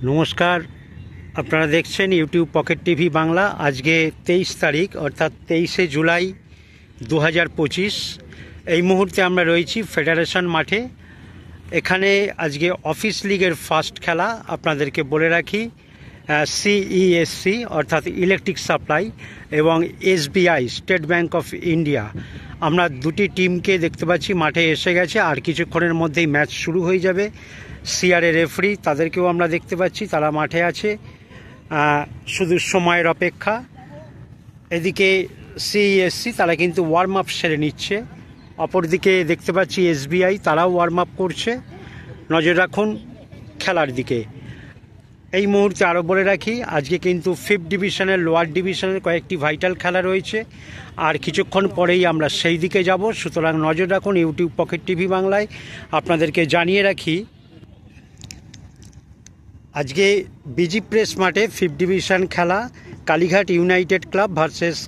নমস্কার, আপনারা দেখছেন ইউটিউব পকেট টিভি বাংলা। আজকে 23 তারিখ অর্থাৎ 23শে জুলাই 2025। এই মুহূর্তে আমরা রয়েছি ফেডারেশন মাঠে। এখানে আজকে অফিস লিগের ফার্স্ট খেলা। আপনাদেরকে বলে রাখি, সিইএসসি অর্থাৎ ইলেকট্রিক সাপ্লাই এবং SBI state bank of India, আমরা দুটি টিমকে দেখতে পাচ্ছি মাঠে এসে গেছে। আর কিছুক্ষণের মধ্যেই ম্যাচ শুরু হয়ে যাবে। সিআরএ রেফারি তাদেরকেও আমরা দেখতে পাচ্ছি, তারা মাঠে আছে, শুধু সময়ের অপেক্ষা। এদিকে সিইএসসি তারা কিন্তু ওয়ার্ম আপ সেরে নিচ্ছে। অপরদিকে দেখতে পাচ্ছি এসবিআই, তারাও ওয়ার্ম আপ করছে। নজর রাখুন খেলার দিকে। এই মুহূর্তে আরও বলে রাখি, আজকে কিন্তু ফিফথ ডিভিশনের লোয়ার ডিভিশনের কয়েকটি ভাইটাল খেলা রয়েছে। আর কিছুক্ষণ পরেই আমরা সেই দিকে যাব। সুতরাং নজর রাখুন ইউটিউব পকেট টিভি বাংলায়। আপনাদেরকে জানিয়ে রাখি, আজকে বিজি প্রেস মাঠে ফিফথ ডিভিশন খেলা Kalighat united club versus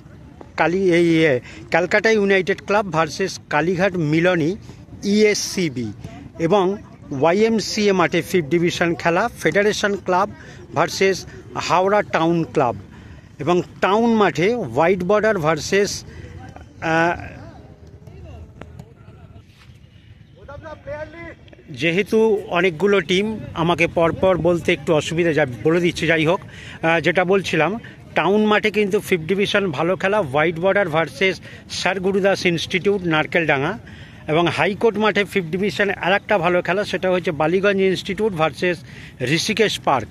Calcutta united club versus Kalighat Milani ESCB, এবং ওয়াইএমসিএ মাঠে ফিফথ ডিভিশন খেলা federation club versus Howrah town club, এবং টাউন মাঠে হোয়াইট বর্ডার ভার্সেস যেহেতু অনেকগুলো টিম, আমাকে পরপর বলতে একটু অসুবিধা, বলে দিচ্ছি। যাই হোক, যেটা বলছিলাম, টাউন মাঠে কিন্তু ফিফথ ডিভিশন ভালো খেলা, white border versus sir Gurudas institute Narkeldanga, এবং হাইকোর্ট মাঠে ফিফথ ডিভিশন আর একটা ভালো খেলা, সেটা হচ্ছে Ballygunge institute versus Rishikesh park.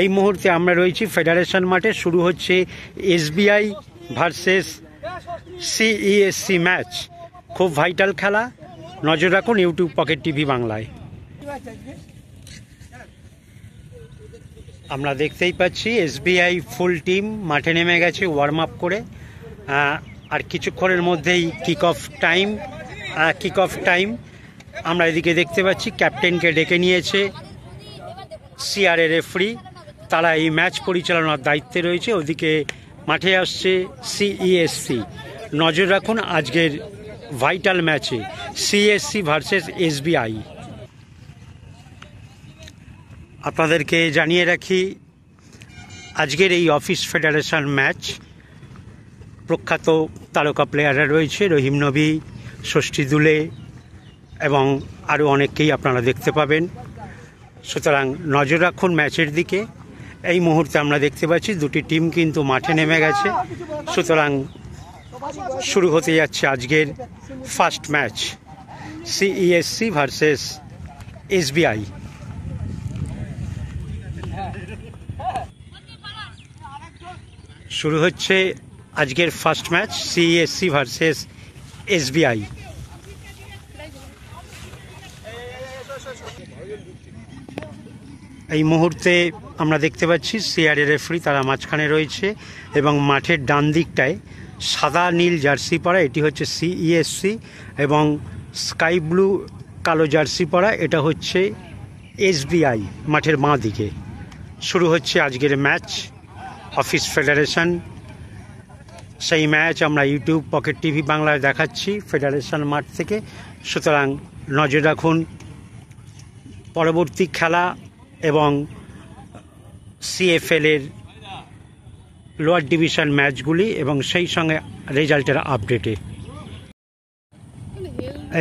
এই মুহূর্তে আমরা রয়েছি ফেডারেশন মাঠে। শুরু হচ্ছে এসবিআই ভার্সেস সিইএসসি ম্যাচ। খুব ভাইটাল খেলা। নজর রাখুন ইউটিউব পকেট টিভি বাংলায়। আমরা দেখতেই পাচ্ছি এসবিআই ফুল টিম মাঠে নেমে গেছে ওয়ার্ম আপ করে। আর কিছুক্ষণের মধ্যেই কিক অফ টাইম। আমরা এদিকে দেখতে পাচ্ছি ক্যাপ্টেনকে ডেকে নিয়েছে সিআরএ রেফারি, তারা এই ম্যাচ পরিচালনার দায়িত্বে রয়েছে। ওদিকে মাঠে আসছে সিইএসসি। নজর রাখুন আজকের ভাইটাল ম্যাচে সিএসসি ভার্সেস এসবিআই। আপনাদেরকে জানিয়ে রাখি, আজকের এই অফিস ফেডারেশন ম্যাচ প্রখ্যাত তারকা প্লেয়াররা রয়েছে, রহিম নবী, ষষ্ঠী দুলে এবং আরও অনেককেই আপনারা দেখতে পাবেন। সুতরাং নজর রাখুন ম্যাচের দিকে। এই মুহূর্তে আমরা দেখতে পাচ্ছি দুটি টিম কিন্তু মাঠে নেমে গেছে। সুতরাং শুরু হতে যাচ্ছে আজকের first match, CESC versus SBI. শুরু হচ্ছে আজকের first match, CESC versus SBI. এই মুহূর্তে আমরা দেখতে পাচ্ছি সিআরএ রেফারি, তারা মাঝখানে রয়েছে, এবং মাঠের ডান দিকটায় সাদা নীল জার্সি পরা, এটি হচ্ছে সিইএসসি, এবং স্কাই ব্লু কালো জার্সি পরা, এটা হচ্ছে এসবিআই মাঠের বাঁ দিকে। শুরু হচ্ছে আজকের ম্যাচ অফিস ফেডারেশন। সেই ম্যাচ আমরা ইউটিউব পকেট টিভি বাংলায় দেখাচ্ছি ফেডারেশন মাঠ থেকে। সুতরাং নজর রাখুন পরবর্তী খেলা এবং সিএফএলের লোয়ার ডিভিশন ম্যাচগুলি, এবং সেই সঙ্গে রেজাল্টের আপডেটে।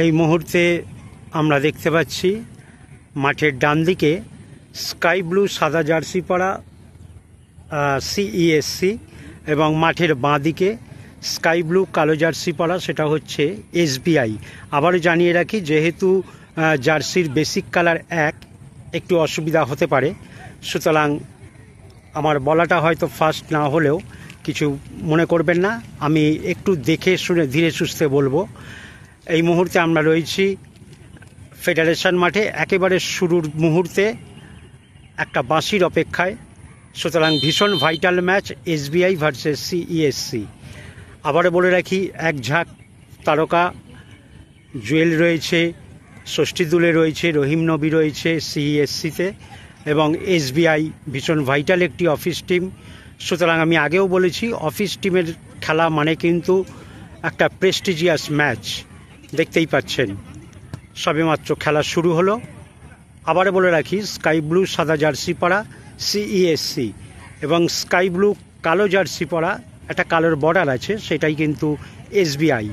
এই মুহূর্তে আমরা দেখতে পাচ্ছি মাঠের ডান দিকে স্কাই ব্লু সাদা জার্সি পরা সিইএসসি, এবং মাঠের বাঁ দিকে স্কাই ব্লু কালো জার্সি পরা, সেটা হচ্ছে এসবিআই। আবারও জানিয়ে রাখি, যেহেতু জার্সির বেসিক কালার একটু অসুবিধা হতে পারে, সুতরাং আমার বলাটা হয়তো ফার্স্ট না হলেও কিছু মনে করবেন না, আমি একটু দেখে শুনে ধীরে সুস্থে বলবো। এই মুহূর্তে আমরা রয়েছি ফেডারেশন মাঠে একেবারে শুরুর মুহূর্তে, একটা বাঁশির অপেক্ষায়। সুতরাং ভীষণ vital match, SBI versus CESC. আবারও বলে রাখি, এক ঝাঁক তারকা জুয়েল রয়েছে, ষষ্ঠী দুলে রয়েছে, রহিম নবী রয়েছে সিইএসসিতে, এবং এসবিআই ভীষণ ভাইটাল একটি অফিস টিম। সুতরাং আমি আগেও বলেছি, অফিস টিমের খেলা মানে কিন্তু একটা প্রেস্টিজিয়াস ম্যাচ। দেখতেই পাচ্ছেন সবেমাত্র খেলা শুরু হলো। আবারও বলে রাখি, স্কাই ব্লু সাদা জার্সি পরা সিইএসসি, এবং স্কাই ব্লু কালো জার্সি পরা, একটা কালোর বর্ডার আছে, সেটাই কিন্তু এসবিআই।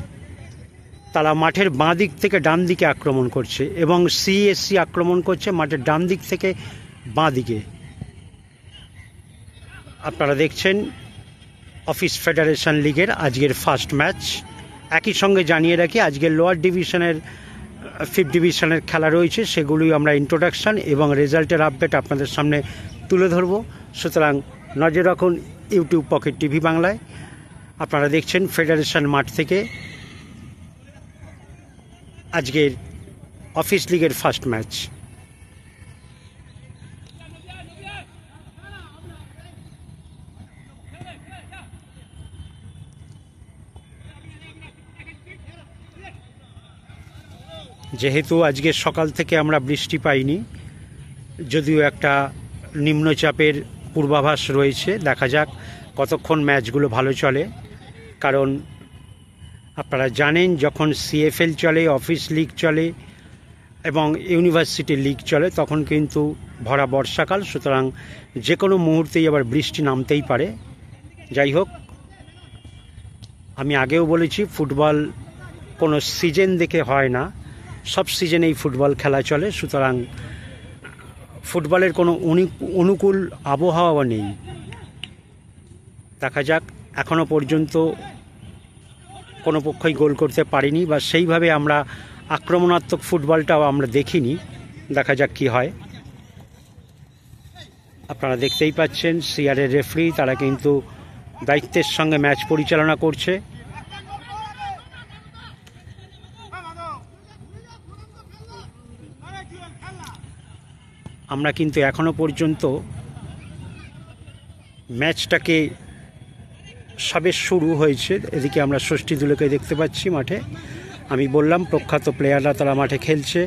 তারা মাঠের বাঁ দিক থেকে ডান দিকে আক্রমণ করছে এবং সিএসসি আক্রমণ করছে মাঠের ডান দিক থেকে বাঁ দিকে। আপনারা দেখছেন অফিস ফেডারেশন লিগের আজকের ফার্স্ট ম্যাচ। একই সঙ্গে জানিয়ে রাখি আজকের লোয়ার ডিভিশনের 5th ডিভিশনের খেলা রয়েছে, সেগুলোই আমরা ইন্ট্রোডাকশান এবং রেজাল্টের আপডেট আপনাদের সামনে তুলে ধরব। সুতরাং নজর রাখুন ইউটিউব পকেট টিভি বাংলায়। আপনারা দেখছেন ফেডারেশন মাঠ থেকে আজকের অফিস লিগের ফার্স্ট ম্যাচ। যেহেতু আজকে সকাল থেকে আমরা বৃষ্টি পাইনি, যদিও একটা নিম্নচাপের পূর্বাভাস রয়েছে, দেখা যাক কতক্ষণ ম্যাচগুলো ভালো চলে। কারণ আপনারা জানেন যখন সিএফএল চলে, অফিস লিগ চলে এবং ইউনিভার্সিটি লিগ চলে, তখন কিন্তু ভরা বর্ষাকাল, সুতরাং যে কোনো মুহূর্তেই আবার বৃষ্টি নামতেই পারে। যাই হোক, আমি আগেও বলেছি ফুটবল কোনো সিজন দেখে হয় না, সব সিজনেই ফুটবল খেলা চলে। সুতরাং ফুটবলের কোনো অনুকূল আবহাওয়া নেই। দেখা যাক, এখনও পর্যন্ত কোনো পক্ষই গোল করতে পারিনি, বা সেইভাবে আমরা আক্রমণাত্মক ফুটবলটাও আমরা দেখিনি। দেখা যাক কি হয়। আপনারা দেখতেই পাচ্ছেন সিআরের রেফারি, তারা কিন্তু দায়িত্বের সঙ্গে ম্যাচ পরিচালনা করছে। আমরা কিন্তু এখনো পর্যন্ত ম্যাচটাকে সবে শুরু হয়েছে। এদিকে আমরা ষষ্ঠী দুলোকে দেখতে পাচ্ছি মাঠে। আমি বললাম প্রখ্যাত প্লেয়াররা তারা মাঠে খেলছে,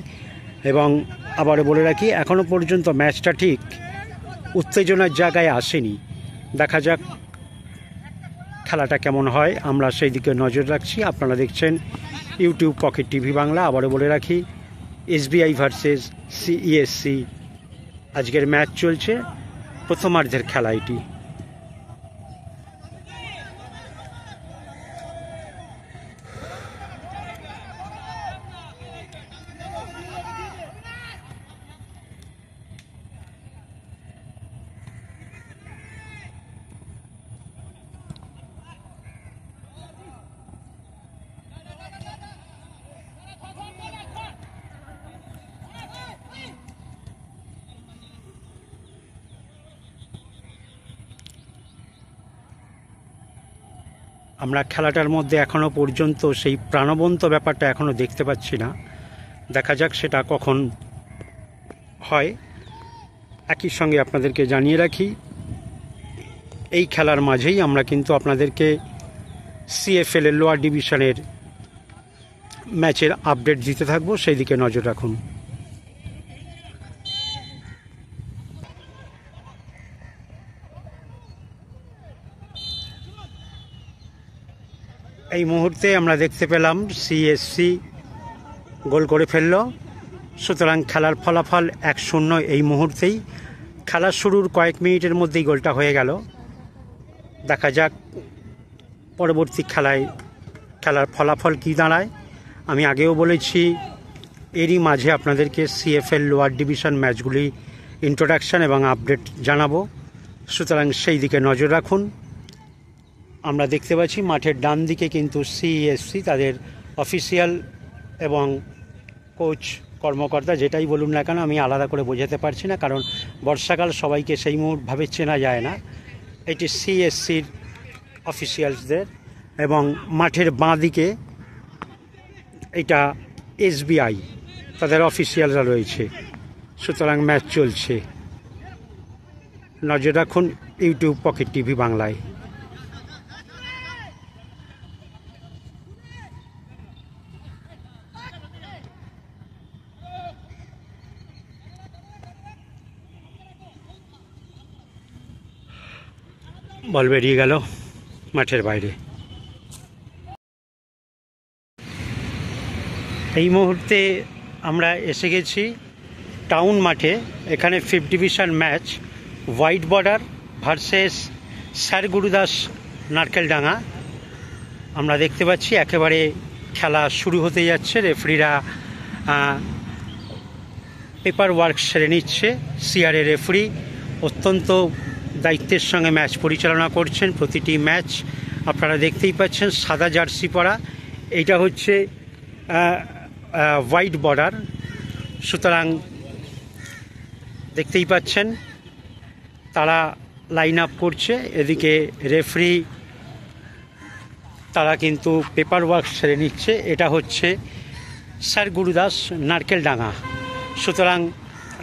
এবং আবারও বলে রাখি এখনো পর্যন্ত ম্যাচটা ঠিক উত্তেজনার জায়গায় আসেনি। দেখা যাক খেলাটা কেমন হয়, আমরা সেই দিকে নজর রাখছি। আপনারা দেখছেন ইউটিউব পকেট টিভি বাংলা। আবারও বলে রাখি এসবিআই ভার্সেস সিইএসসি আজকের ম্যাচ চলছে, প্রথমার্ধের খেলা এটি। আমরা খেলাটার মধ্যে এখনও পর্যন্ত সেই প্রাণবন্ত ব্যাপারটা এখনও দেখতে পাচ্ছি না। দেখা যাক সেটা কখন হয়। একই সঙ্গে আপনাদেরকে জানিয়ে রাখি এই খেলার মাঝেই আমরা কিন্তু আপনাদেরকে সিএফএলের লোয়ার ডিভিশনের ম্যাচের আপডেট দিতে থাকবো, সেই দিকে নজর রাখুন। এই মুহূর্তে আমরা দেখতে পেলাম সিএসসি গোল করে ফেলল। সুতরাং খেলার ফলাফল 1-0 এই মুহূর্তেই। খেলা শুরুর কয়েক মিনিটের মধ্যেই গোলটা হয়ে গেল। দেখা যাক পরবর্তী খেলার ফলাফল কী দাঁড়ায়। আমি আগেও বলেছি এরই মাঝে আপনাদেরকে সিএফএল লোয়ার ডিভিশন ম্যাচগুলি ইন্ট্রোডাকশান এবং আপডেট জানাবো, সুতরাং সেই দিকে নজর রাখুন। আমরা দেখতে পাচ্ছি মাঠের ডান দিকে কিন্তু সিএসসি তাদের অফিসিয়াল এবং কোচ কর্মকর্তা যেটাই বলুন না কেন, আমি আলাদা করে বোঝাতে পারছি না, কারণ বর্ষাকাল সবাইকে সেই মুহূর্তভাবে চেনা যায় না। এটি সিএসসির অফিসিয়ালসদের, এবং মাঠের বাঁ দিকে এটা এসবিআই তাদের অফিসিয়ালরা রয়েছে। সুতরাং ম্যাচ চলছে, নজর রাখুন ইউটিউব পকেট টিভি বাংলায়। বল বেরিয়ে গেল মাঠের বাইরে। এই মুহূর্তে আমরা এসে গেছি টাউন মাঠে। এখানে 5th division match white border versus sir Gurudas Narkeldanga. আমরা দেখতে পাচ্ছি একেবারে খেলা শুরু হতে যাচ্ছে। রেফারিরা পেপার ওয়ার্ক সেরে নিচ্ছে। সিআরএ রেফারি অত্যন্ত দায়িত্বের সঙ্গে ম্যাচ পরিচালনা করছেন। প্রতিটি ম্যাচ আপনারা দেখতেই পাচ্ছেন। সাদা জার্সি পরা, এইটা হচ্ছে হোয়াইট বর্ডার। সুতরাং দেখতেই পাচ্ছেন তারা লাইন আপ করছে। এদিকে রেফারি তারা কিন্তু পেপার ওয়ার্ক সেরে নিচ্ছে। এটা হচ্ছে স্যার গুরুদাস নারকেলডাঙ্গা। সুতরাং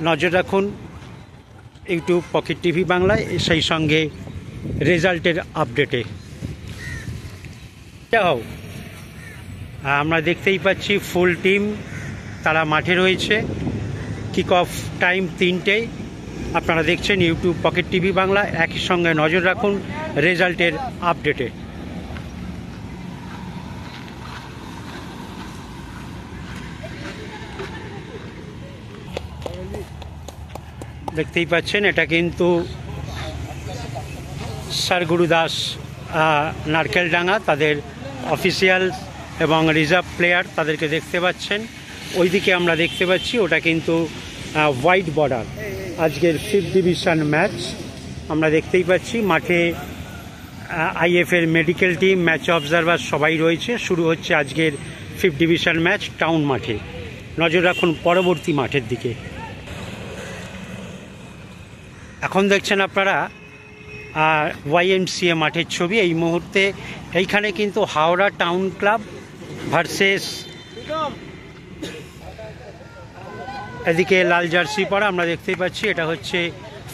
নজর রাখুন ইউটিউব পকেট টিভি বাংলায়, সেই সঙ্গে রেজাল্টের আপডেটে। আমরা দেখতেই পাচ্ছি ফুল টিম তারা মাঠে রয়েছে। কিক অফ টাইম 3টে। আপনারা দেখছেন ইউটিউব পকেট টিভি বাংলা। একই সঙ্গে নজর রাখুন রেজাল্টের আপডেটে। দেখতেই পাচ্ছেন এটা কিন্তু স্যার গুরুদাস নারকেলডাঙ্গা, তাদের অফিসিয়াল এবং রিজার্ভ প্লেয়ার তাদেরকে দেখতে পাচ্ছেন। ওইদিকে আমরা দেখতে পাচ্ছি ওটা কিন্তু হোয়াইট বর্ডার। আজকের 5th ডিভিশন ম্যাচ আমরা দেখতেই পাচ্ছি। মাঠে আইএফের মেডিকেল টিম, ম্যাচ অবজারভার সবাই রয়েছে। শুরু হচ্ছে আজকের 5th ডিভিশন ম্যাচ টাউন মাঠে। নজর রাখুন পরবর্তী মাঠের দিকে। এখন দেখছেন আপনারা YMCA মাঠের ছবি। এই মুহূর্তে এইখানে কিন্তু হাওড়া টাউন ক্লাব ভার্সেস এদিকে লাল জার্সি পরা আমরা দেখতেই পাচ্ছি এটা হচ্ছে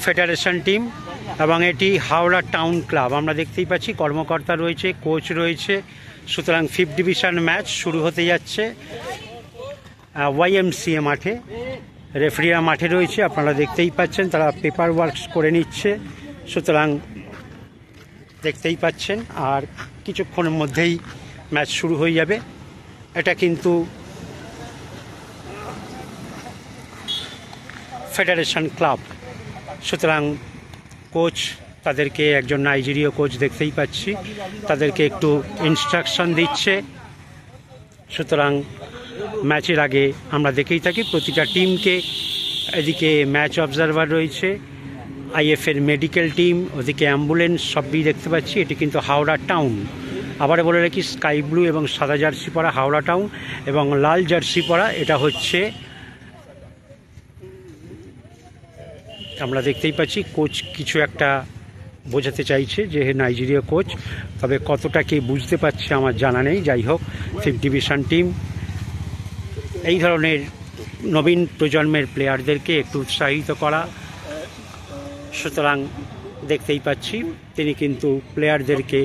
ফেডারেশন টিম এবং এটি হাওড়া টাউন ক্লাব। আমরা দেখতেই পাচ্ছি কর্মকর্তা রয়েছে, কোচ রয়েছে। সুতরাং 5th ডিভিশন ম্যাচ শুরু হতে যাচ্ছে YMCA মাঠে। রেফারিরা মাঠে রয়েছে, আপনারা দেখতেই পাচ্ছেন তারা পেপার ওয়ার্কস করে নিচ্ছে। সুতরাং দেখতেই পাচ্ছেন আর কিছুক্ষণের মধ্যেই ম্যাচ শুরু হয়ে যাবে। এটা কিন্তু ফেডারেশন ক্লাব। সুতরাং কোচ তাদেরকে, একজন নাইজেরীয় কোচ দেখতেই পাচ্ছি, তাদেরকে একটু ইনস্ট্রাকশন দিচ্ছে। সুতরাং ম্যাচের আগে আমরা দেখেই থাকি প্রতিটা টিমকে। এদিকে ম্যাচ অবজারভার রয়েছে, আইএফের মেডিকেল টিম, ওদিকে অ্যাম্বুলেন্স সবই দেখতে পাচ্ছি। এটি কিন্তু হাওড়া টাউন। আবার বলে রাখি স্কাই ব্লু এবং সাদা জার্সি পরা হাওড়া টাউন এবং লাল জার্সি পরা এটা হচ্ছে, আমরা দেখতেই পাচ্ছি কোচ কিছু একটা বোঝাতে চাইছে যে নাইজেরীয় কোচ, তবে কতটা কে বুঝতে পারছে আমার জানা নেই। যাই হোক 5th ডিভিশন টিম এই ধরনের নবীন প্রজন্মের প্লেয়ারদেরকে একটু উৎসাহিত করা। সুতরাং দেখতেই পাচ্ছি তিনি কিন্তু প্লেয়ারদেরকে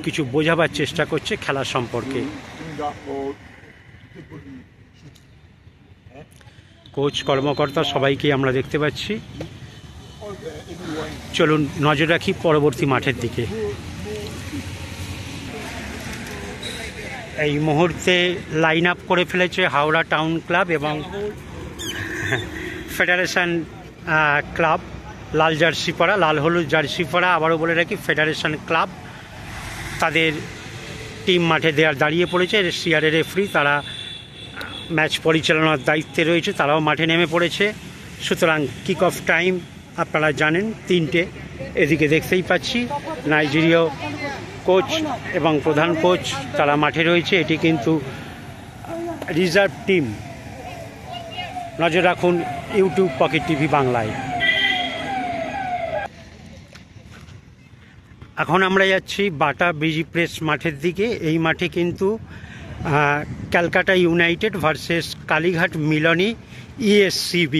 কিছু বোঝাবার চেষ্টা করছে খেলা সম্পর্কে। কোচ, কর্মকর্তা সবাইকে আমরা দেখতে পাচ্ছি। চলুন নজর রাখি পরবর্তী মাঠের দিকে। এই মুহূর্তে লাইন আপ করে ফেলেছে হাওড়া টাউন ক্লাব এবং ফেডারেশন ক্লাব। লাল জার্সি পরা, লাল হলুদ জার্সি পরা। আবারও বলে রাখি ফেডারেশন ক্লাব তাদের টিম মাঠে দাঁড়িয়ে পড়েছে। সিআরএ রেফারি তারা ম্যাচ পরিচালনার দায়িত্বে রয়েছে, তারাও মাঠে নেমে পড়েছে। সুতরাং কিক অফ টাইম আপনারা জানেন 3টে। এদিকে দেখতেই পাচ্ছি নাইজেরীয় কোচ এবং প্রধান কোচ তারা মাঠে রয়েছে। এটি কিন্তু রিজার্ভ টিম। নজর রাখুন ইউটিউব পকেট টিভি বাংলায়। এখন আমরা যাচ্ছি বাটা বিজি প্রেস মাঠের দিকে। এই মাঠে কিন্তু Calcutta United versus Kalighat মিলনী ESCB।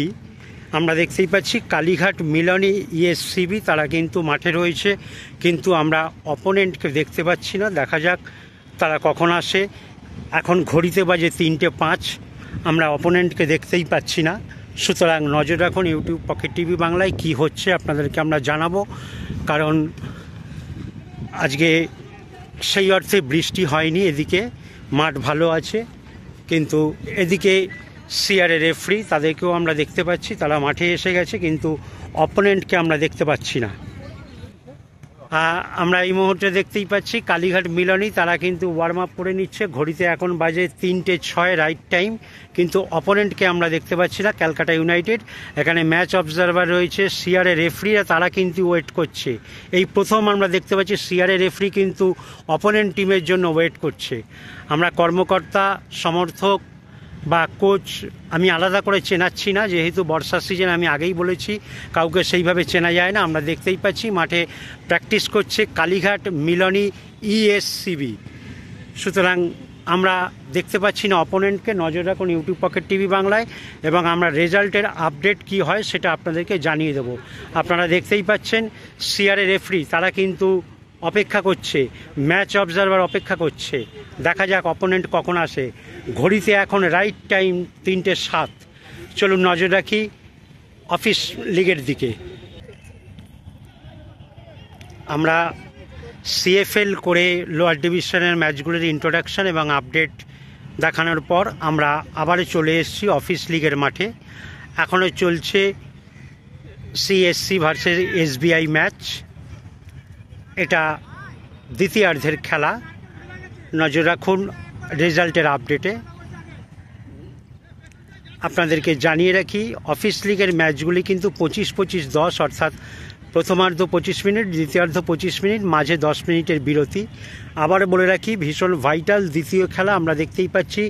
আমরা দেখতেই পাচ্ছি কালীঘাট মিলনী ESCB তারা কিন্তু মাঠে রয়েছে, কিন্তু আমরা অপোনেন্টকে দেখতে পাচ্ছি না। দেখা যাক তারা কখন আসে। এখন ঘড়িতে বাজে 3:05, আমরা অপোনেন্টকে দেখতেই পাচ্ছি না। সুতরাং নজর রাখুন ইউটিউব পকেট টিভি বাংলায় কি হচ্ছে আপনাদেরকে আমরা জানাবো। কারণ আজকে সেই অর্থে বৃষ্টি হয়নি, এদিকে মাঠ ভালো আছে। কিন্তু এদিকে সিআরএ রেফারি তাদেরকেও আমরা দেখতে পাচ্ছি, তারা মাঠে এসে গেছে, কিন্তু অপোনেন্টকে আমরা দেখতে পাচ্ছি না। আমরা এই মুহূর্তে দেখতেই পাচ্ছি কালীঘাট মিলনী, তারা কিন্তু ওয়ার্ম আপ করে নিচ্ছে। ঘড়িতে এখন বাজে 3:06 রাইট টাইম, কিন্তু অপোনেন্টকে আমরা দেখতে পাচ্ছি না। ক্যালকাটা ইউনাইটেড এখানে ম্যাচ অবজারভার রয়েছে, সিআরএ রেফারিরা তারা কিন্তু ওয়েট করছে। এই প্রথম আমরা দেখতে পাচ্ছি সিআরএ রেফারি কিন্তু অপোনেন্ট টিমের জন্য ওয়েট করছে। আমরা কর্মকর্তা, সমর্থক বা কোচ আমি আলাদা করে চেনাচ্ছি না, যেহেতু বর্ষার সিজন, আমি আগেই বলেছি কাউকে সেইভাবে চেনা যায় না। আমরা দেখতেই পাচ্ছি মাঠে প্র্যাকটিস করছে কালীঘাট মিলনী ইএসসিবি। সুতরাং আমরা দেখতে পাচ্ছি না অপোনেন্টকে। নজর রাখুন ইউটিউব পকেট টিভি বাংলায়, এবং আমরা রেজাল্টের আপডেট কি হয় সেটা আপনাদেরকে জানিয়ে দেব। আপনারা দেখতেই পাচ্ছেন সিআরএ রেফারি তারা কিন্তু অপেক্ষা করছে, ম্যাচ অবজারভার অপেক্ষা করছে। দেখা যাক অপোনেন্ট কখন আসে। ঘড়িতে এখন রাইট টাইম 3:07। চলুন নজর রাখি অফিস লিগের দিকে। আমরা সিএফএল করে লোয়ার ডিভিশনের ম্যাচগুলির ইন্ট্রোডাকশন এবং আপডেট দেখানোর পর আমরা আবারও চলে এসেছি অফিস লিগের মাঠে। এখনও চলছে সিএসসি ভার্সেস এসবিআই ম্যাচ। এটা দ্বিতীয়ার্ধের খেলা। নজর রাখুন রেজাল্টের আপডেটে। আপনাদেরকে জানিয়ে রাখি অফিস লিগের ম্যাচগুলি কিন্তু 25-25-10, অর্থাৎ প্রথমার্ধ 25 মিনিট, দ্বিতীয়ার্ধ 25 মিনিট, মাঝে 10 মিনিটের বিরতি। আবার বলে রাখি ভীষণ ভাইটাল দ্বিতীয় খেলা। আমরা দেখতেই পাচ্ছি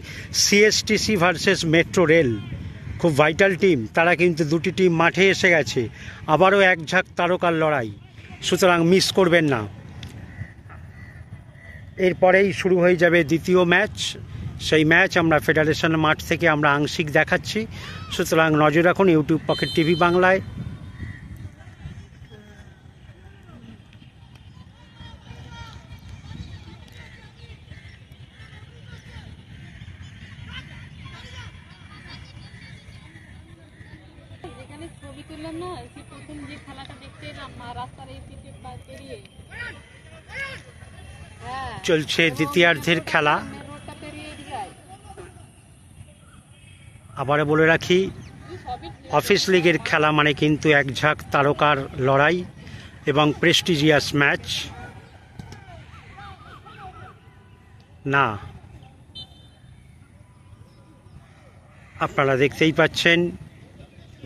সিএসটিসি ভার্সেস মেট্রো রেল, খুব ভাইটাল টিম। তারা কিন্তু দুটি টিম মাঠে এসে গেছে। আবারও এক ঝাঁক তারকার লড়াই, সুতরাং মিস করবেন না। এরপরেই শুরু হয়ে যাবে দ্বিতীয় ম্যাচ। সেই ম্যাচ আমরা ফেডারেশন মাঠ থেকে আমরা আংশিক দেখাচ্ছি, সুতরাং নজর রাখুন ইউটিউব পকেট টিভি বাংলায়। চলছে দ্বিতীয়ার্ধের খেলা। আবারও বলে রাখি অফিস লিগের খেলা মানে কিন্তু এক ঝাঁক তারকার লড়াই এবং প্রেস্টিজিয়াস ম্যাচ না। আপনারা দেখতেই পাচ্ছেন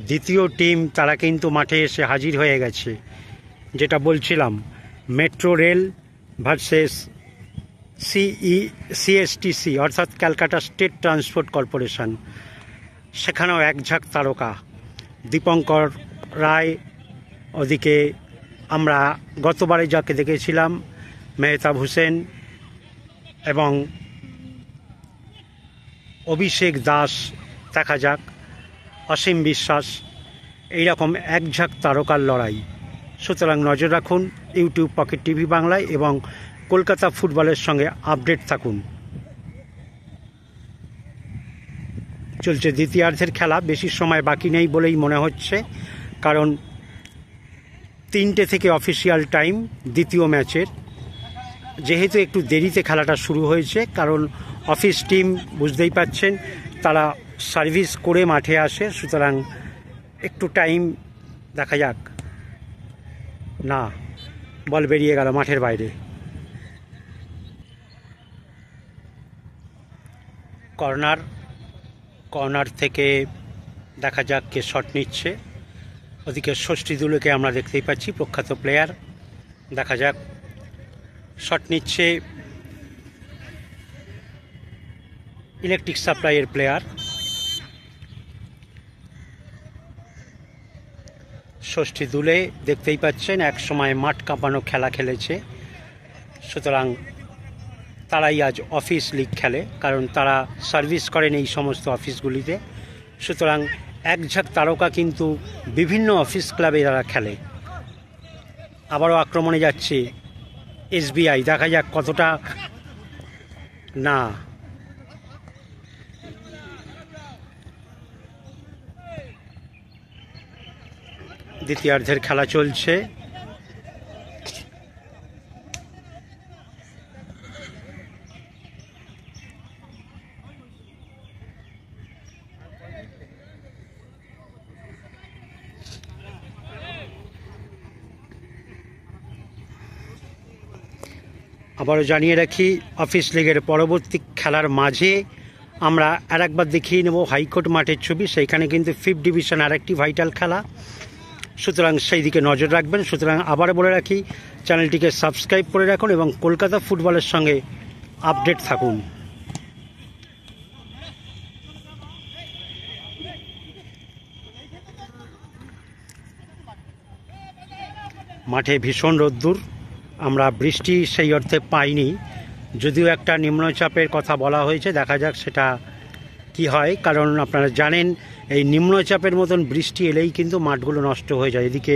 দ্বিতীয় টিম তারা কিন্তু মাঠে এসে হাজির হয়ে গেছে। যেটা বলছিলাম মেট্রো রেল ভার্সেস সিএসটিসি অর্থাৎ ক্যালকাটা স্টেট ট্রান্সপোর্ট কর্পোরেশন। সেখানেও এক ঝাঁক তারকা, দীপঙ্কর রায়, ওদিকে আমরা গতবারে যাকে দেখেছিলাম মেহতাব হোসেন এবং অভিষেক দাস, দেখা যাক অসীম বিশ্বাস, এইরকম এক ঝাঁক তারকার লড়াই। সুতরাং নজর রাখুন ইউটিউব পকেট টিভি বাংলায় এবং কলকাতা ফুটবলের সঙ্গে আপডেট থাকুন। চলছে দ্বিতীয়ার্ধের খেলা। বেশি সময় বাকি নেই বলেই মনে হচ্ছে, কারণ 3টে থেকে অফিসিয়াল টাইম দ্বিতীয় ম্যাচের। যেহেতু একটু দেরিতে খেলাটা শুরু হয়েছে, কারণ অফিস টিম বুঝতেই পাচ্ছেন তারা সার্ভিস করে মাঠে আসে, সুতরাং একটু টাইম। দেখা যাক। না, বল বেরিয়ে গেল মাঠের বাইরে। কর্নার থেকে দেখা যাক কে শট নিচ্ছে। ওদিকে ষষ্ঠী দুলুকে আমরা দেখতেই পাচ্ছি, প্রখ্যাত প্লেয়ার। দেখা যাক শট নিচ্ছে ইলেকট্রিক সাপ্লাইয়ের প্লেয়ার ষষ্ঠী দুলে। দেখতেই পাচ্ছেন এক সময় মাঠ কাঁপানো খেলা খেলেছে, সুতরাং তারাই আজ অফিস লিগ খেলে, কারণ তারা সার্ভিস করেন এই সমস্ত অফিসগুলিতে। সুতরাং এক ঝাঁক তারকা কিন্তু বিভিন্ন অফিস ক্লাবে তারা খেলে। আবারও আক্রমণে যাচ্ছে এসবিআই, দেখা যাক কতটা। না, দ্বিতীয়ার্ধের খেলা চলছে। আবারও জানিয়ে রাখি অফিস লিগের পরবর্তী খেলার মাঝে আমরা আরেকবার দেখিয়ে নেব হাইকোর্ট মাঠের ছবি। সেইখানে কিন্তু 5th ডিভিশন আরেকটি ভাইটাল খেলা, সুতরাং সেই দিকে নজর রাখবেন। সুতরাং আবার বলে রাখি, চ্যানেলটিকে সাবস্ক্রাইব করে রাখুন এবং কলকাতা ফুটবলের সঙ্গে আপডেট থাকুন। মাঠে ভীষণ রোদ্দুর, আমরা বৃষ্টি সেই অর্থে পাইনি, যদিও একটা নিম্নচাপের কথা বলা হয়েছে, দেখা যাক সেটা কি হয়। কারণ আপনারা জানেন এই নিম্নচাপের মতন বৃষ্টি এলেই কিন্তু মাঠগুলো নষ্ট হয়ে যায়। এদিকে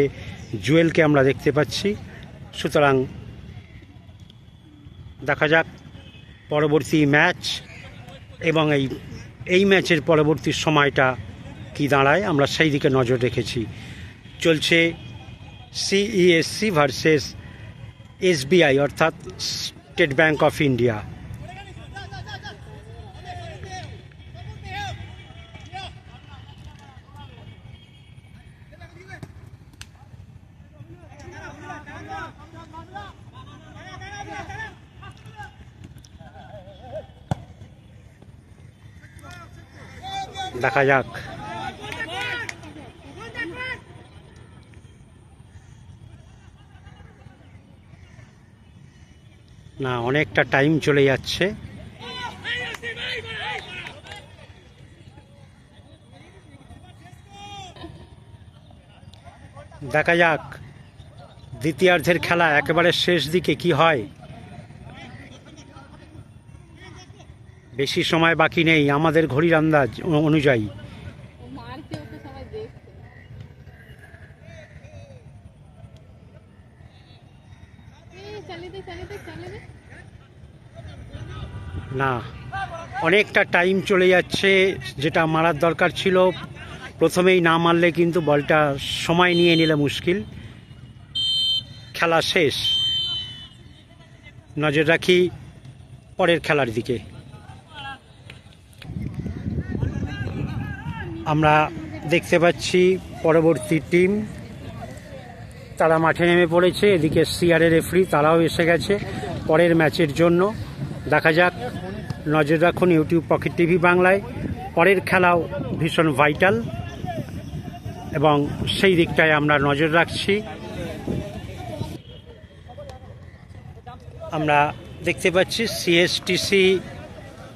জুয়েলকে আমরা দেখতে পাচ্ছি। সুতরাং দেখা যাক পরবর্তী ম্যাচ এবং এই ম্যাচের পরবর্তী সময়টা কি দাঁড়ায়, আমরা সেই দিকে নজর রেখেছি। চলছে সিইএসসি ভার্সেস এসবিআই অর্থাৎ স্টেট ব্যাঙ্ক অফ ইন্ডিয়া। দেখা যাক না, অনেকটা টাইম চলে যাচ্ছে। দেখা যাক দ্বিতীয়ার্ধের খেলা একেবারে শেষ দিকে কি হয়। বেশি সময় বাকি নেই আমাদের ঘড়ির আন্দাজ অনুযায়ী। না, অনেকটা টাইম চলে যাচ্ছে, যেটা মারার দরকার ছিল প্রথমেই না মারলে কিন্তু বলটা সময় নিয়ে নিলে মুশকিল। খেলা শেষ, নজর রাখি পরের খেলার দিকে। আমরা দেখতে পাচ্ছি পরবর্তী টিম তারা মাঠে নেমে পড়েছে। এদিকে সিআরের রেফারি তারাও এসে গেছে পরের ম্যাচের জন্য। দেখা যাক, নজর রাখুন ইউটিউব পকেট টিভি বাংলায়। পরের খেলাও ভীষণ ভাইটাল এবং সেই দিকটায় আমরা নজর রাখছি। আমরা দেখতে পাচ্ছি সিএসটিসি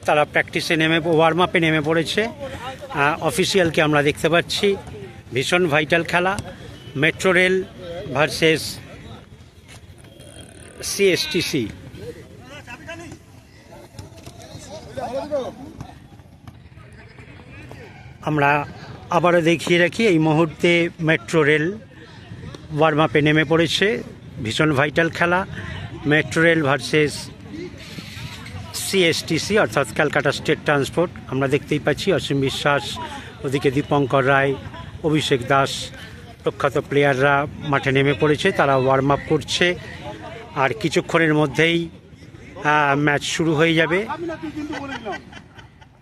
তারা প্র্যাকটিসে ওয়ার্ম আপে নেমে পড়েছে। অফিসিয়ালকে আমরা দেখতে পাচ্ছি। ভীষণ ভাইটাল খেলা, মেট্রো রেল ভার্সেস সিএসটিসি। আমরা আবারও দেখিয়ে রাখি এই মুহূর্তে মেট্রো রেল ওয়ার্ম আপে নেমে পড়েছে। ভীষণ ভাইটাল খেলা, মেট্রো রেল ভার্সেস সিএসটিসি অর্থাৎ ক্যালকাটা স্টেট ট্রান্সপোর্ট। আমরা দেখতেই পাচ্ছি অসীম বিশ্বাস, ওদিকে দীপঙ্কর রায়, অভিষেক দাস প্রখ্যাত প্লেয়াররা মাঠে নেমে পড়েছে, তারা ওয়ার্ম আপ করছে। আর কিছুক্ষণের মধ্যেই ম্যাচ শুরু হয়ে যাবে।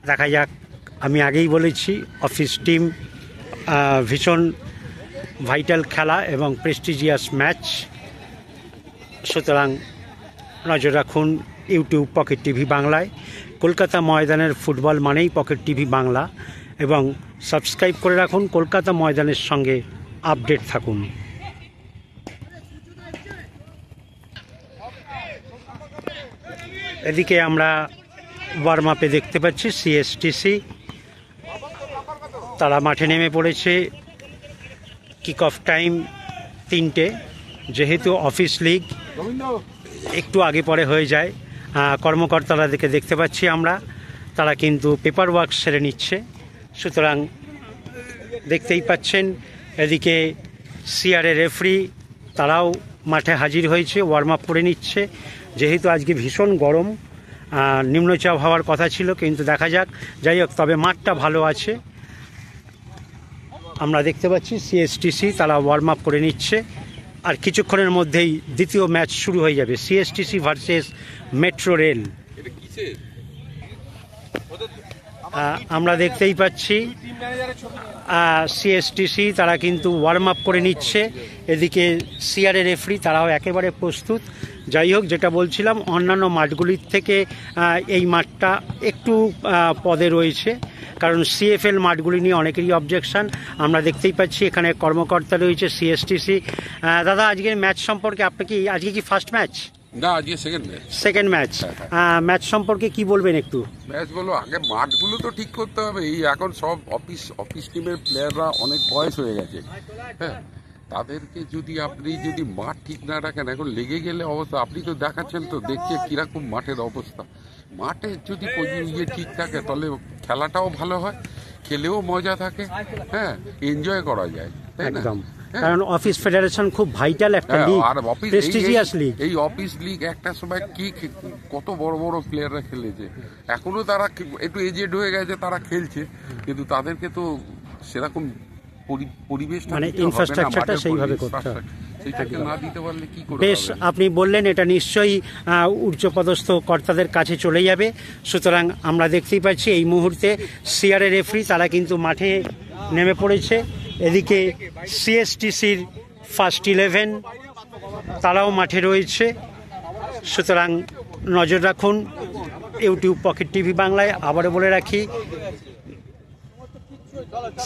দেখা যাক, আমি আগেই বলেছি অফিস টিম ভীষণ ভাইটাল খেলা এবং প্রেস্টিজিয়াস ম্যাচ। সুতরাং নজর রাখুন ইউটিউব পকেট টিভি বাংলায়। কলকাতা ময়দানের ফুটবল মানেই পকেট টিভি বাংলা, এবং সাবস্ক্রাইব করে রাখুন, কলকাতা ময়দানের সঙ্গে আপডেট থাকুন। এদিকে আমরা ওয়ার্ম আপে দেখতে পাচ্ছি সিএসটিসি তারা মাঠে নেমে পড়েছে। কিক অফ টাইম 3টে, যেহেতু অফিস লিগ একটু আগে পরে হয়ে যায়। কর্মকর্তাদেরকে দেখতে পাচ্ছি আমরা, তারা কিন্তু পেপার ওয়ার্ক সেরে নিচ্ছে। সুতরাং দেখতেই পাচ্ছেন এদিকে সিআরের রেফারি তারাও মাঠে হাজির হয়েছে, ওয়ার্ম আপ করে নিচ্ছে। যেহেতু আজকে ভীষণ গরম, নিম্নচাপ হওয়ার কথা ছিল, কিন্তু দেখা যাক। যাই হোক, তবে মাঠটা ভালো আছে। আমরা দেখতে পাচ্ছি সিএসটিসি তারা ওয়ার্ম আপ করে নিচ্ছে। আর কিছুক্ষণের মধ্যেই দ্বিতীয় ম্যাচ শুরু হয়ে যাবে, সিএসটিসি ভার্সেস মেট্রো রেল। আমরা দেখতেই পাচ্ছি সিএসটিসি তারা কিন্তু ওয়ার্ম আপ করে নিচ্ছে, এদিকে সিআরএ রেফারি তারাও একেবারে প্রস্তুত। যাই হোক, যেটা বলছিলাম, অন্যান্য মাঠগুলির থেকে এই মাঠটা একটু পদে রয়েছে, কারণ সিএফএল মাঠগুলি নিয়ে অনেকেরই অবজেকশন। আমরা দেখতেই পাচ্ছি এখানে কর্মকর্তা রয়েছে সিএসটিসি। দাদা, আজকের ম্যাচ সম্পর্কে আপনি কি, আজকে কি ফার্স্ট ম্যাচ? না, আজকে সেকেন্ড ম্যাচ। ম্যাচ সম্পর্কে কি বলবেন একটু? ম্যাচ বলো, আগে মাঠগুলো তো ঠিক করতে হবে। এই এখন সব অফিস টিমের প্লেয়াররা অনেক বয়স হয়ে গেছে, হ্যাঁ, তাদেরকে যদি মাঠ ঠিক না রাখেন, এখন লেগে গেলে অবস্থা। আপনি তো দেখাচ্ছেন, তো দেখছে কিরকম মাঠের অবস্থা। মাঠে যদি ঠিক থাকে তাহলে খেলাটাও ভালো হয়, খেলেও মজা থাকে, হ্যাঁ, এনজয় করা যায়, তাই না? কারণ অফিস ফেডারেশন খুব ভাইটাল একটা লিগ, প্রেস্টিজিয়াস লিগ। এই অফিস লিগ একটা সময় কত বড় বড় প্লেয়াররা খেলেছে, এখনো তারা একটু এজেড হয়ে গেছে, তারা খেলছে, কিন্তু তাদেরকে তো সেরকম পরিবেশ, মানে ইনফ্রাস্ট্রাকচারটা সেইভাবে করতে হবে। সেইটাকে না দিতে পারলে কি করে? বেশ, আপনি বললেন এটা নিশ্চয়ই উচ্চপদস্থ কর্তাদের কাছে চলে যাবে। সুতরাং আমরা দেখতেই পাচ্ছি এই মুহূর্তে সিআরএ রেফারি তারা কিন্তু মাঠে নেমে পড়েছে। এদিকে সিএসটিসির ফার্স্ট 11 তারাও মাঠে রয়েছে। সুতরাং নজর রাখুন ইউটিউব পকেট টিভি বাংলায়। আবারও বলে রাখি,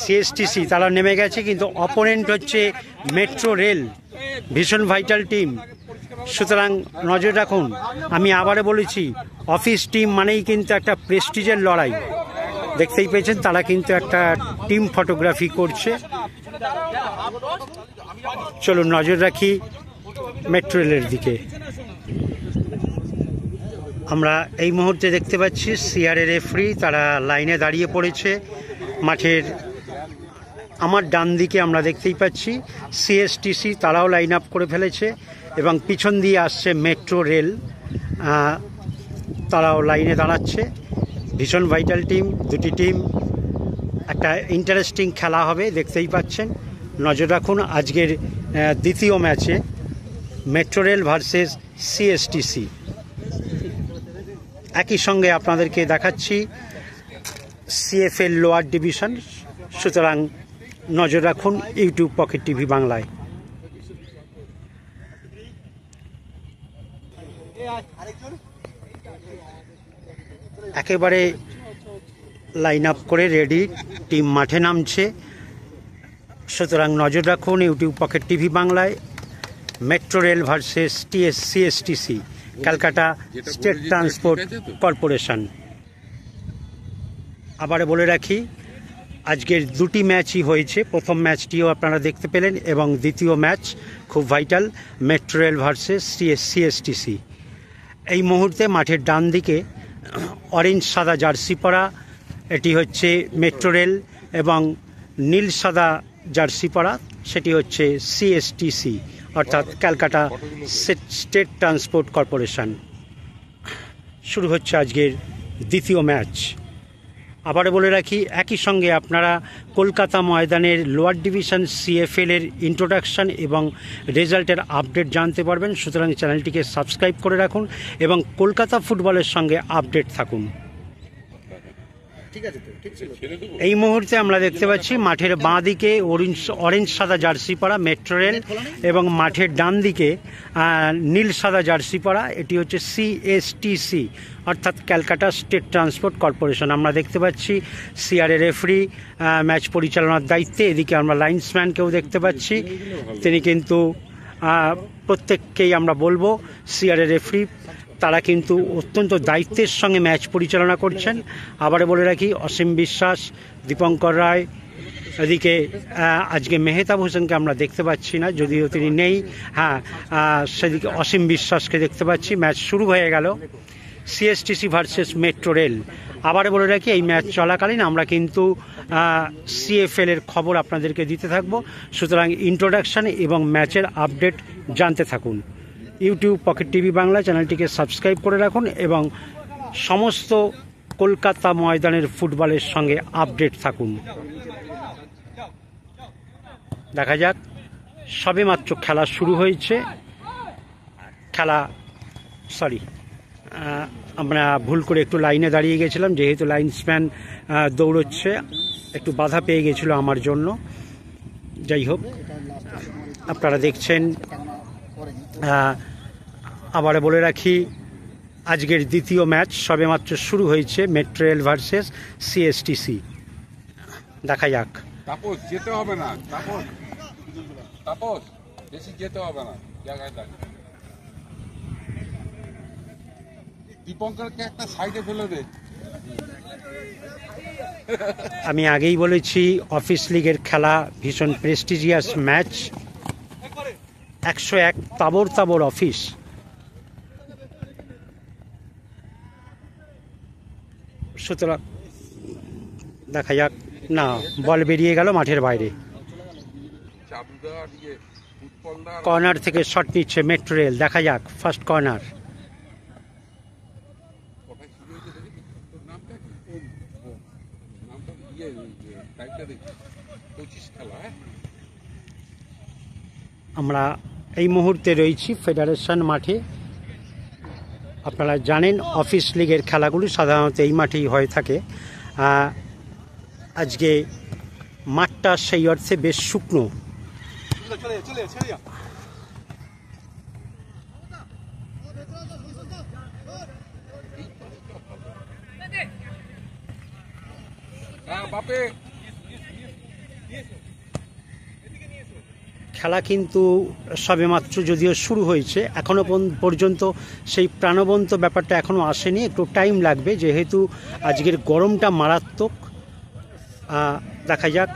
সিএসটিসি তারা নেমে গেছে, কিন্তু অপোনেন্ট হচ্ছে মেট্রো রেল, ভীষণ ভাইটাল টিম। সুতরাং নজর রাখুন। আমি আবারও বলেছি, অফিস টিম মানেই কিন্তু একটা প্রেস্টিজের লড়াই। দেখতেই পেয়েছেন তারা কিন্তু একটা টিম ফটোগ্রাফি করছে। চলুন নজর রাখি মেট্রো রেলের দিকে। আমরা এই মুহূর্তে দেখতে পাচ্ছি সিআরএ রেফারি তারা লাইনে দাঁড়িয়ে পড়েছে মাঠের। আমার ডান দিকে আমরা দেখতেই পাচ্ছি সিএসটিসি তারাও লাইন আপ করে ফেলেছে, এবং পিছন দিয়ে আসছে মেট্রো রেল, তারাও লাইনে দাঁড়াচ্ছে। ভীষণ ভাইটাল টিম, দুটি টিম, একটা ইন্টারেস্টিং খেলা হবে, দেখতেই পাচ্ছেন। নজর রাখুন আজকের দ্বিতীয় ম্যাচে মেট্রো রেল ভার্সেস সিএসটিসি। একই সঙ্গে আপনাদেরকে দেখাচ্ছি সিএফএল লোয়ার ডিভিশন। সুতরাং নজর রাখুন ইউটিউব পকেট টিভি বাংলায়। একেবারে লাইন আপ করে রেডি, টিম মাঠে নামছে। সুতরাং নজর রাখুন ইউটিউব পকেট টিভি বাংলায়। Metro rail versus CSTC, Calcutta state transport corporation. আবার বলে রাখি, আজকের দুটি ম্যাচই হয়েছে। প্রথম ম্যাচটিও আপনারা দেখতে পেলেন, এবং দ্বিতীয় ম্যাচ খুব vital, metro rail versus CSTC. এই মুহূর্তে মাঠের ডান দিকে অরেঞ্জ সাদা জার্সি পরা, এটি হচ্ছে মেট্রো রেল, এবং নীল সাদা জার্সি পরা সেটি হচ্ছে সিএসটিসি, অর্থাৎ ক্যালকাটা স্টেট ট্রান্সপোর্ট কর্পোরেশন। শুরু হচ্ছে আজকের দ্বিতীয় ম্যাচ। আবার বলে রাখি, একই সঙ্গে আপনারা কলকাতা ময়দানের লোয়ার ডিভিশন সিএফএল এর ইন্ট্রোডাকশন এবং রেজাল্টের আপডেট জানতে পারবেন। সুতরাং চ্যানেলটিকে সাবস্ক্রাইব করে রাখুন এবং কলকাতা ফুটবলের সঙ্গে আপডেট থাকুন। এই মুহূর্তে আমরা দেখতে পাচ্ছি মাঠের বাঁ দিকে অরেঞ্জ সাদা জার্সি পরা মেট্রো রেল, এবং মাঠের ডান দিকে নীল সাদা জার্সি পরা এটি হচ্ছে সিএসটিসি, অর্থাৎ ক্যালকাটা স্টেট ট্রান্সপোর্ট কর্পোরেশন। আমরা দেখতে পাচ্ছি সিআরএ রেফারি ম্যাচ পরিচালনার দায়িত্বে। এদিকে আমরা লাইন্সম্যানকেও দেখতে পাচ্ছি, তিনি কিন্তু প্রত্যেককেই আমরা বলবো সিআরএ রেফারি তারা কিন্তু অত্যন্ত দায়িত্বের সঙ্গে ম্যাচ পরিচালনা করছেন। আবার বলে রাখি, অসীম বিশ্বাস, দীপঙ্কর রায়, এদিকে আজকে মেহতাব হোসেনকে আমরা দেখতে পাচ্ছি না, যদিও তিনি নেই, হ্যাঁ, সেদিকে অসীম বিশ্বাসকে দেখতে পাচ্ছি। ম্যাচ শুরু হয়ে গেল, সিএসটিসি ভার্সেস মেট্রো রেল। আবার বলে রাখি, এই ম্যাচ চলাকালীন আমরা কিন্তু সিএফএল এর খবর আপনাদেরকে দিতে থাকব। সুতরাং ইন্ট্রোডাকশন এবং ম্যাচের আপডেট জানতে থাকুন। ইউটিউব পকেট টিভি বাংলা চ্যানেলটিকে সাবস্ক্রাইব করে রাখুন এবং সমস্ত কলকাতা ময়দানের ফুটবলের সঙ্গে আপডেট থাকুন। দেখা যাক, সবেমাত্র খেলা শুরু হয়েছে। আমরা ভুল করে একটু লাইনে দাঁড়িয়ে গেছিলাম, যেহেতু লাইনসম্যান দৌড়চ্ছে, একটু বাধা পেয়ে গেছিলো আমার জন্য। যাই হোক, আপনারা দেখছেন। আবার বলে রাখি, আজকের দ্বিতীয় ম্যাচ সবেমাত্র শুরু হয়েছে, মেট্রো রেল ভার্সেস সিএসটিসি। দেখা যাক। তাপস যেতে হবে না, তাপস বেশি যেতে হবে না, জায়গায় দাঁড়িয়ে দীপঙ্করকে একটা সাইডে ফেলে দে। আমি আগেই বলেছি, অফিস লিগের খেলা ভীষণ প্রেস্টিজিয়াস ম্যাচ। 101 তাবর তাবর অফিস। সুতরাং দেখা যাক। না, বল বেরিয়ে গেল মাঠের বাইরে। কর্নার থেকে শট নিচ্ছে মেট্রো রেল। দেখা যাক, ফার্স্ট কর্নার। আমরা এই মুহূর্তে রয়েছি ফেডারেশন মাঠে। আপনারা জানেন, অফিস লিগের খেলাগুলি সাধারণত এই মাঠেই হয়ে থাকে। আজকে মাঠটা সেই অর্থে বেশ শুকনো। খেলা কিন্তু সবেমাত্র যদিও শুরু হয়েছে, এখনো পর্যন্ত সেই প্রাণবন্ত ব্যাপারটা এখনো আসেনি, একটু টাইম লাগবে, যেহেতু আজকের গরমটা মারাত্মক। দেখা যাক।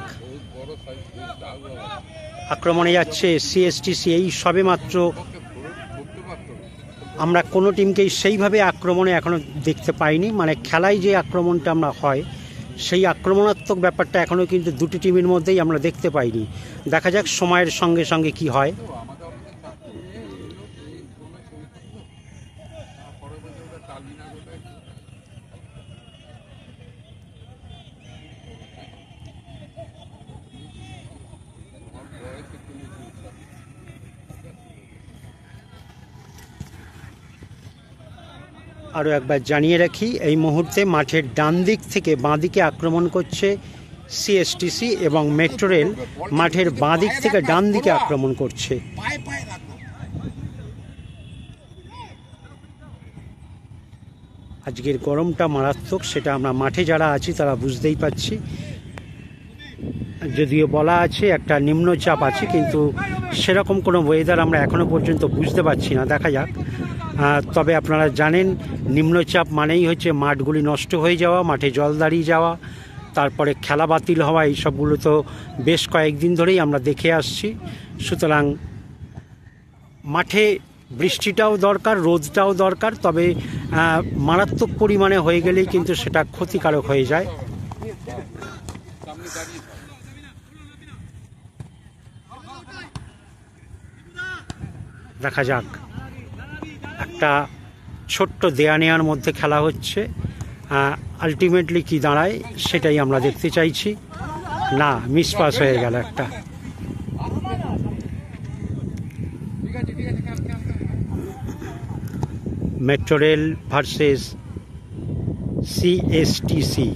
আক্রমণে যাচ্ছে সিএসটিসি। এই সবেমাত্র আমরা কোনো টিমকেই সেইভাবে আক্রমণে এখনো দেখতে পাইনি, মানে খেলায় যে আক্রমণটা আমরা হয় সেই আক্রমণাত্মক ব্যাপারটা এখনও কিন্তু দুটি টিমের মধ্যেই আমরা দেখতে পাইনি। দেখা যাক সময়ের সঙ্গে সঙ্গে কি হয়। আরও একবার জানিয়ে রাখি, এই মুহূর্তে মাঠের ডান দিক থেকে বাঁ দিকে আক্রমণ করছে সিএসটিসি এবং মেট্রো রেল মাঠের বাঁ দিক থেকে ডান দিকে আক্রমণ করছে। আজকের গরমটা মারাত্মক, সেটা আমরা মাঠে যারা আছি তারা বুঝতেই পারছি। যদিও বলা আছে একটা নিম্নচাপ আছে, কিন্তু সেরকম কোনো ওয়েদার আমরা এখনো পর্যন্ত বুঝতে পারছি না। দেখা যাক। তবে আপনারা জানেন, নিম্নচাপ মানেই হচ্ছে মাঠগুলি নষ্ট হয়ে যাওয়া, মাঠে জল দাঁড়িয়ে যাওয়া, তারপরে খেলা বাতিল হওয়া, এইসবগুলো তো বেশ কয়েকদিন ধরেই আমরা দেখে আসছি। সুতরাং মাঠে বৃষ্টিটাও দরকার, রোদটাও দরকার, তবে মারাত্মক পরিমাণে হয়ে গেলেই কিন্তু সেটা ক্ষতিকারক হয়ে যায়। দেখা যাক। একটা ছোট্ট দেয়া নেয়ার মধ্যে খেলা হচ্ছে, আলটিমেটলি কি দাঁড়ায় সেটাই আমরা দেখতে চাইছি। না, মিসপাস হয়ে গেল একটা। Metro rail versus CSTC.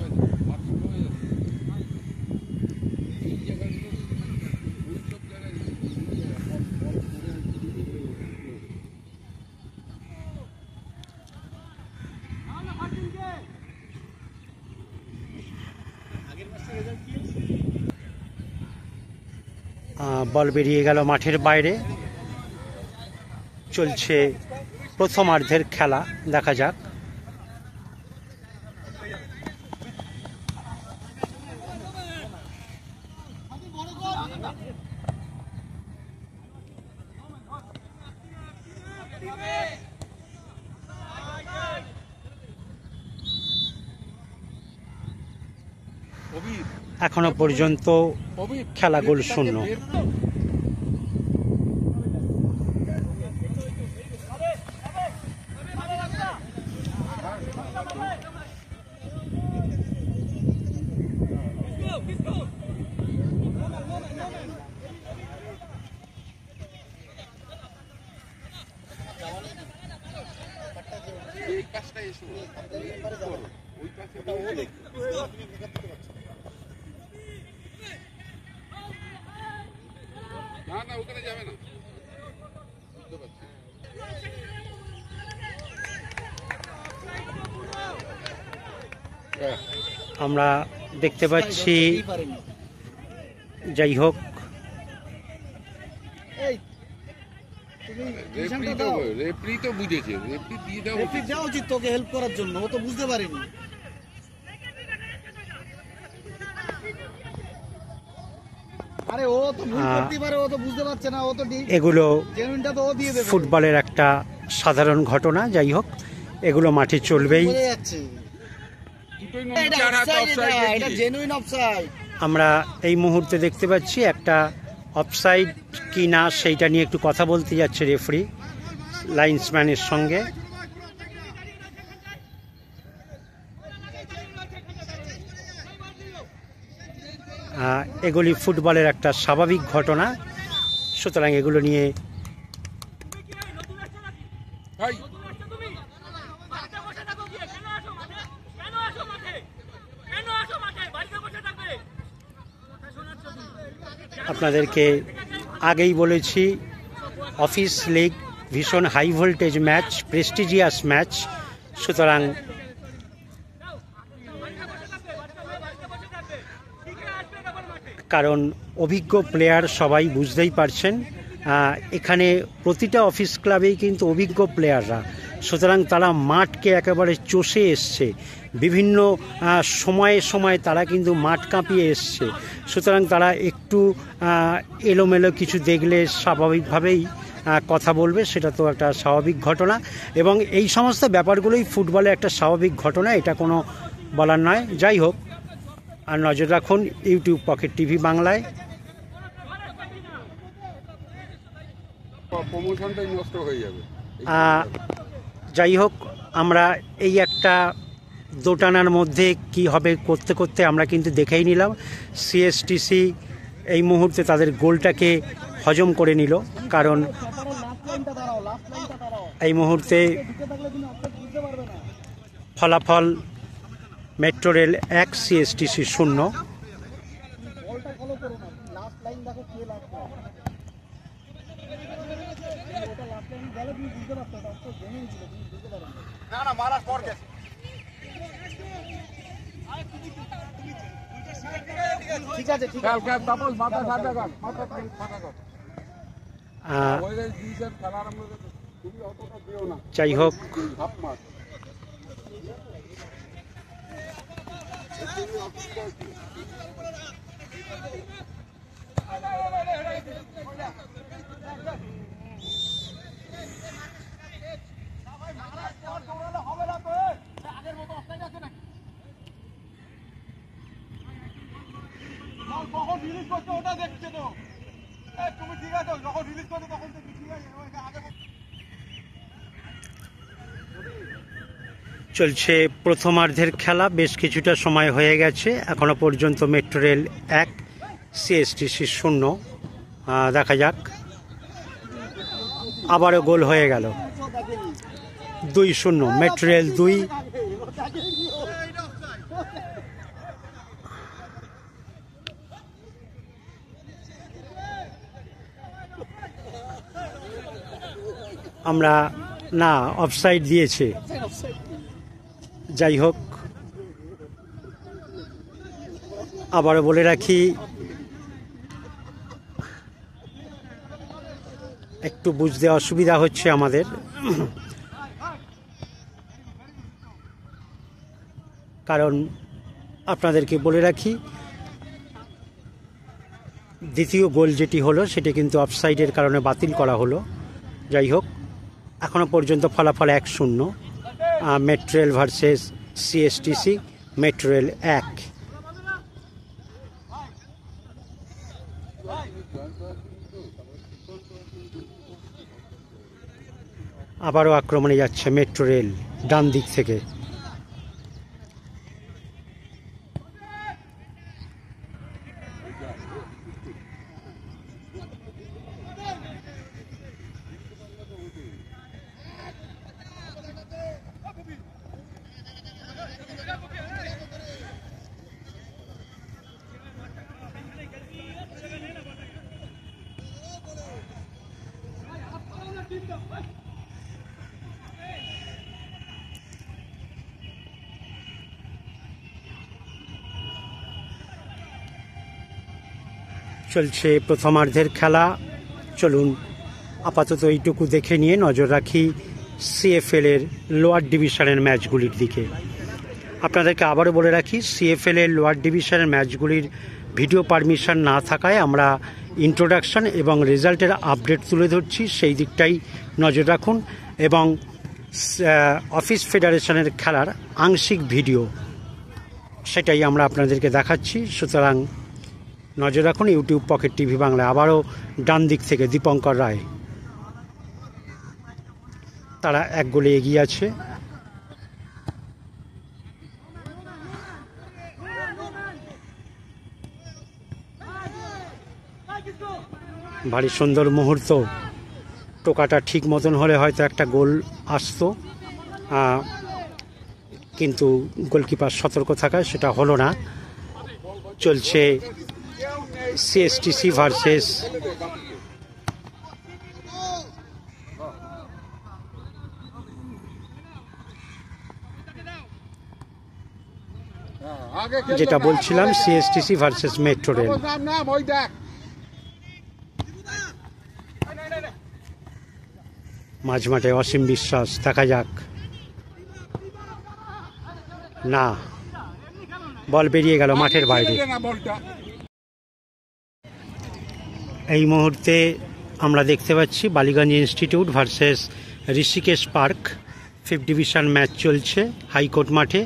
Ball বেরিয়ে গেল মাঠের বাইরে। চলছে প্রথমার্ধের খেলা। দেখা যাক। এখনো পর্যন্ত খেলা গোল শূন্য। পাশটা এসো, ওই পাশে না না ওখানে যাবে না, বুঝতে পারছি। আমরা দেখতে পাচ্ছি, যাই হোক রেফারি তো বুঝেছে, রেফারি দিয়ে দাও, রেফারি দেওয়া উচিত তোকে হেল্প করার জন্য, ও তো বুঝতে পারেনি। আরে ও তো ভুল করতে পারে, ও তো বুঝতে পারছে না, ও তো এগুলো জেনুইনটা তো ও দিয়ে দেবে। ফুটবলের একটা সাধারণ ঘটনা, যাই হোক এগুলো মাঠে চলবেই। বোঝা যাচ্ছে এটা জেনুইন অফসাইড। আমরা এই মুহূর্তে দেখতে পাচ্ছি একটা অফসাইড কি না সেইটা নিয়ে একটু কথা বলতে যাচ্ছে রেফারি লাইন্সম্যানের সঙ্গে। এগুলি ফুটবলের একটা স্বাভাবিক ঘটনা, সুতরাং এগুলো নিয়ে আপনাদেরকে আগেই বলেছি অফিস লিগ ভীষণ high voltage match, prestigious match, সুতরাং কারণ অভিজ্ঞ প্লেয়ার সবাই বুঝতেই পারছেন, এখানে প্রতিটা অফিস ক্লাবেই কিন্তু অভিজ্ঞ প্লেয়াররা, সুতরাং তারা মাঠকে একেবারে চষে এসছে, বিভিন্ন সময়ে সময়ে তারা কিন্তু মাঠ কাঁপিয়ে এসছে, সুতরাং তারা একটু এলোমেলো কিছু দেখলে স্বাভাবিকভাবেই কথা বলবে, সেটা তো একটা স্বাভাবিক ঘটনা, এবং এই সমস্ত ব্যাপারগুলোই ফুটবলে একটা স্বাভাবিক ঘটনা, এটা কোনো বলার নয়। যাই হোক, আর নজর রাখুন ইউটিউব পকেট টিভি বাংলায়। প্রমোশনটাই নষ্ট হয়ে যাবে। যাই হোক, আমরা এই একটা দোটানার মধ্যে কি হবে করতে করতে আমরা কিন্তু দেখেই নিলাম সিএসটিসি এই মুহূর্তে তাদের গোলটাকে হজম করে নিল, কারণ এই মুহূর্তে ফলাফল মেট্রো রেল 1, সিএসটিসি 0। ঠিক আছে ঠিক আছে, যাই হোক যখন রিলিজ করছো ওটা দেখছে তো, তুমি ঠিক আছে যখন রিলিজ করছো তখন তো ঠিক আছে। চলছে প্রথমার্ধের খেলা, বেশ কিছুটা সময় হয়ে গেছে, এখনো পর্যন্ত মেট্রো রেল 1, সিএসটিসি 0। দেখা যাক, আবারও গোল হয়ে গেল, 2-0 মেট্রো রেল 2। আমরা না, অফসাইড দিয়েছে। যাই হোক, আবারও বলে রাখি, একটু বুঝতে অসুবিধা হচ্ছে আমাদের, কারণ আপনাদেরকে বলে রাখি দ্বিতীয় গোল যেটি হলো সেটি কিন্তু অফসাইডের কারণে বাতিল করা হলো। যাই হোক, এখনো পর্যন্ত ফলাফল 1-0, metro rail versus CSTC, metro rail 1। আবারও আক্রমণে যাচ্ছে মেট্রো রেল ডান দিক থেকে। চলছে প্রথমার্ধের খেলা। চলুন আপাতত এইটুকু দেখে নিয়ে নজর রাখি সিএফএল এর লোয়ার ডিভিশনের ম্যাচগুলির দিকে। আপনাদেরকে আবারও বলে রাখি, সিএফএল এর লোয়ার ডিভিশনের ম্যাচগুলির ভিডিও পারমিশন না থাকায় আমরা ইন্ট্রোডাকশন এবং রেজাল্টের আপডেট তুলে ধরছি, সেই দিকটাই নজর রাখুন। এবং অফিস ফেডারেশনের খেলার আংশিক ভিডিও সেটাই আমরা আপনাদেরকে দেখাচ্ছি, সুতরাং নজর রাখুন ইউটিউব পকেট টিভি বাংলায়। আবারও ডান দিক থেকে দীপঙ্কর রায়, তারা 1 গোলে এগিয়ে আছে। ভারী সুন্দর মুহূর্ত, টোকাটা ঠিক মতন হলে হয়তো একটা গোল আসতো, কিন্তু গোলকিপার সতর্ক থাকায় সেটা হলো না। চলছে সিএসটিসি ভার্সেস যেটা বলছিলাম, সিএসটিসি ভার্সেস মেট্রো রেল। মাঝমাঠে অসীম বিশ্বাস, দেখা যাক। না, বল বেরিয়ে গেল মাঠের বাইরে। এই মুহূর্তে আমরা দেখতে পাচ্ছি Ballygunge institute versus Rishikesh park 5th division match চলছে হাইকোর্ট মাঠে।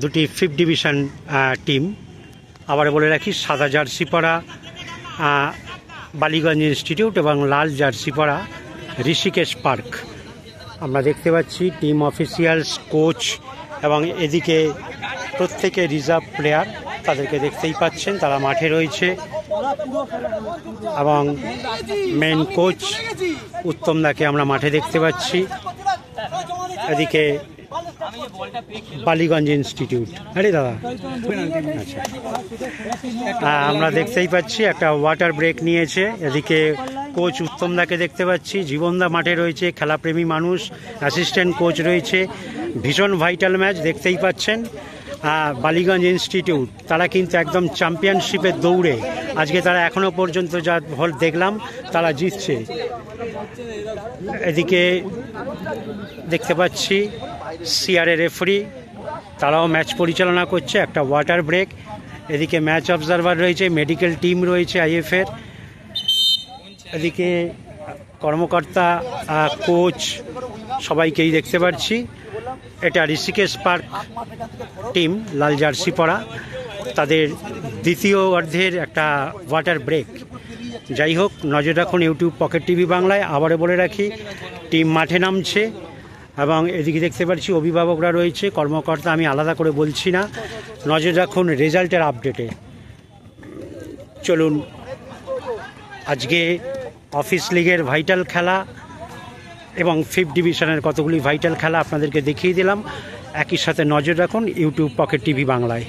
দুটি 5th ডিভিশন টিম। আবার বলে রাখি, সাদা জার্সি পরা বালিগঞ্জ ইনস্টিটিউট এবং লাল জার্সি পরা ঋষিকেশ পার্ক। আমরা দেখতে পাচ্ছি টিম অফিসিয়ালস, কোচ এবং এদিকে প্রত্যেকে রিজার্ভ প্লেয়ার, তাদেরকে দেখতেই পাচ্ছেন, তারা মাঠে রয়েছে। এবং মেন কোচ উত্তম দাকে আমরা মাঠে দেখতে পাচ্ছি। এদিকে বালিগঞ্জ ইনস্টিটিউট, আরে দাদা আচ্ছা, আমরা দেখতেই পাচ্ছি একটা ওয়াটার ব্রেক নিয়েছে। এদিকে কোচ উত্তম দাকে দেখতে পাচ্ছি, জীবনদা মাঠে রয়েছে, খেলাপ্রেমী মানুষ, অ্যাসিস্ট্যান্ট কোচ রয়েছে। ভীষণ ভাইটাল ম্যাচ, দেখতেই পাচ্ছেন। বালিগঞ্জ ইনস্টিটিউট তারা কিন্তু একদম চ্যাম্পিয়নশিপের দৌড়ে, আজকে তারা এখনও পর্যন্ত যা হল দেখলাম তারা জিতছে। এদিকে দেখতে পাচ্ছি সিআরএ রেফারি, তারাও ম্যাচ পরিচালনা করছে। একটা ওয়াটার ব্রেক। এদিকে ম্যাচ অবজারভার রয়েছে, মেডিকেল টিম রয়েছে আইএফের। এদিকে কর্মকর্তা, কোচ সবাইকেই দেখতে পাচ্ছি। এটা ঋষিকেশ পার্ক টিম, লাল জার্সি পরা, তাদের দ্বিতীয় অর্ধের একটা ওয়াটার ব্রেক। যাই হোক, নজর রাখুন ইউটিউব পকেট টিভি বাংলায়। আবারও বলে রাখি, টিম মাঠে নামছে এবং এদিকে দেখতে পাচ্ছি অভিভাবকরা রয়েছে, কর্মকর্তা আমি আলাদা করে বলছি না। নজর রাখুন রেজাল্টের আপডেটে। চলুন আজকে অফিস লিগের ভাইটাল খেলা এবং 5th ডিভিশনের কতগুলি ভাইটাল খেলা আপনাদেরকে দেখিয়ে দিলাম। একই সাথে নজর রাখুন ইউটিউব পকেট টিভি বাংলায়।